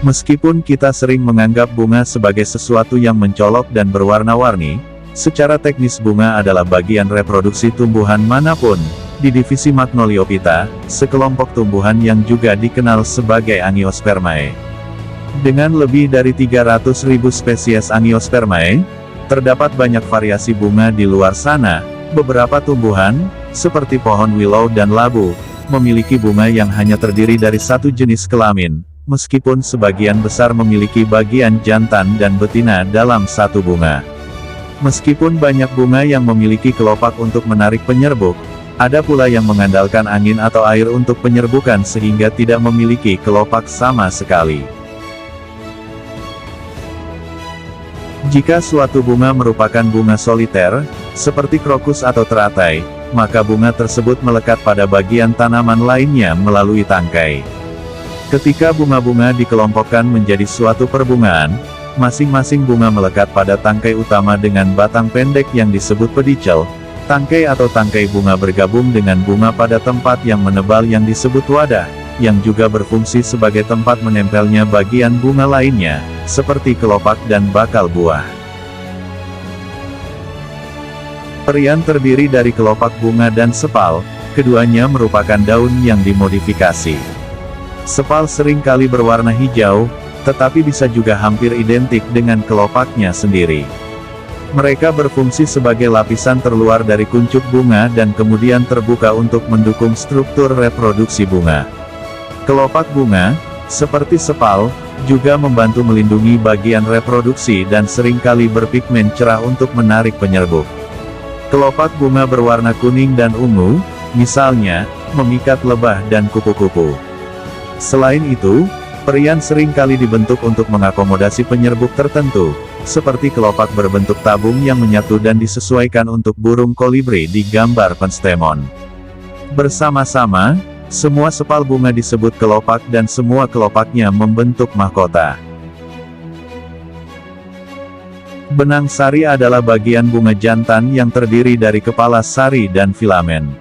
Meskipun kita sering menganggap bunga sebagai sesuatu yang mencolok dan berwarna-warni, secara teknis bunga adalah bagian reproduksi tumbuhan manapun. Di divisi Magnoliophyta, sekelompok tumbuhan yang juga dikenal sebagai Angiospermae. Dengan lebih dari 300.000 spesies Angiospermae, terdapat banyak variasi bunga di luar sana. Beberapa tumbuhan, seperti pohon willow dan labu, memiliki bunga yang hanya terdiri dari satu jenis kelamin, meskipun sebagian besar memiliki bagian jantan dan betina dalam satu bunga. Meskipun banyak bunga yang memiliki kelopak untuk menarik penyerbuk, ada pula yang mengandalkan angin atau air untuk penyerbukan sehingga tidak memiliki kelopak sama sekali. Jika suatu bunga merupakan bunga soliter, seperti krokus atau teratai, maka bunga tersebut melekat pada bagian tanaman lainnya melalui tangkai. Ketika bunga-bunga dikelompokkan menjadi suatu perbungaan, masing-masing bunga melekat pada tangkai utama dengan batang pendek yang disebut pedicel. Tangkai atau tangkai bunga bergabung dengan bunga pada tempat yang menebal yang disebut wadah, yang juga berfungsi sebagai tempat menempelnya bagian bunga lainnya, seperti kelopak dan bakal buah. Perian terdiri dari kelopak bunga dan sepal, keduanya merupakan daun yang dimodifikasi. Sepal sering kali berwarna hijau, tetapi bisa juga hampir identik dengan kelopaknya sendiri. Mereka berfungsi sebagai lapisan terluar dari kuncup bunga dan kemudian terbuka untuk mendukung struktur reproduksi bunga. Kelopak bunga, seperti sepal, juga membantu melindungi bagian reproduksi dan seringkali berpigmen cerah untuk menarik penyerbuk. Kelopak bunga berwarna kuning dan ungu, misalnya, memikat lebah dan kupu-kupu. Selain itu, perian seringkali dibentuk untuk mengakomodasi penyerbuk tertentu, seperti kelopak berbentuk tabung yang menyatu dan disesuaikan untuk burung kolibri di gambar penstemon. Bersama-sama, semua sepal bunga disebut kelopak dan semua kelopaknya membentuk mahkota. Benang sari adalah bagian bunga jantan yang terdiri dari kepala sari dan filamen.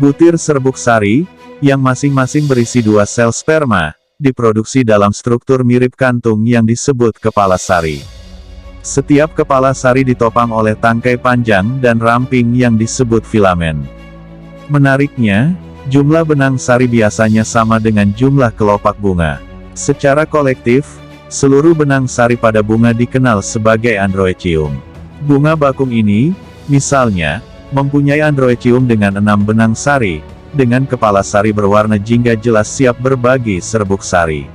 Butir serbuk sari, yang masing-masing berisi 2 sel sperma, diproduksi dalam struktur mirip kantung yang disebut kepala sari. Setiap kepala sari ditopang oleh tangkai panjang dan ramping yang disebut filamen. Menariknya, jumlah benang sari biasanya sama dengan jumlah kelopak bunga. Secara kolektif, seluruh benang sari pada bunga dikenal sebagai androecium. Bunga bakung ini, misalnya, mempunyai androecium dengan 6 benang sari, dengan kepala sari berwarna jingga jelas siap berbagi serbuk sari.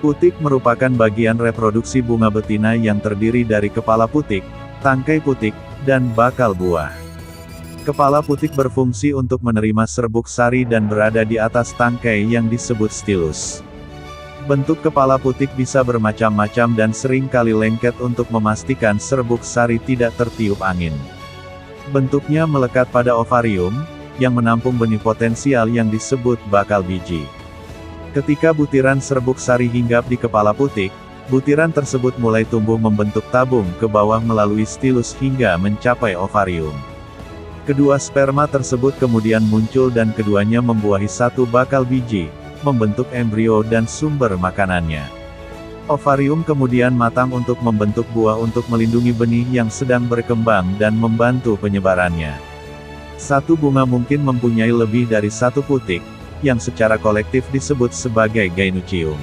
Putik merupakan bagian reproduksi bunga betina yang terdiri dari kepala putik, tangkai putik, dan bakal buah. Kepala putik berfungsi untuk menerima serbuk sari dan berada di atas tangkai yang disebut stilus. Bentuk kepala putik bisa bermacam-macam dan sering kali lengket untuk memastikan serbuk sari tidak tertiup angin. Bentuknya melekat pada ovarium, yang menampung benih potensial yang disebut bakal biji. Ketika butiran serbuk sari hinggap di kepala putik, butiran tersebut mulai tumbuh membentuk tabung ke bawah melalui stilus hingga mencapai ovarium. Kedua sperma tersebut kemudian muncul dan keduanya membuahi satu bakal biji, membentuk embrio dan sumber makanannya. Ovarium kemudian matang untuk membentuk buah untuk melindungi benih yang sedang berkembang dan membantu penyebarannya. Satu bunga mungkin mempunyai lebih dari satu putik, yang secara kolektif disebut sebagai gynoecium.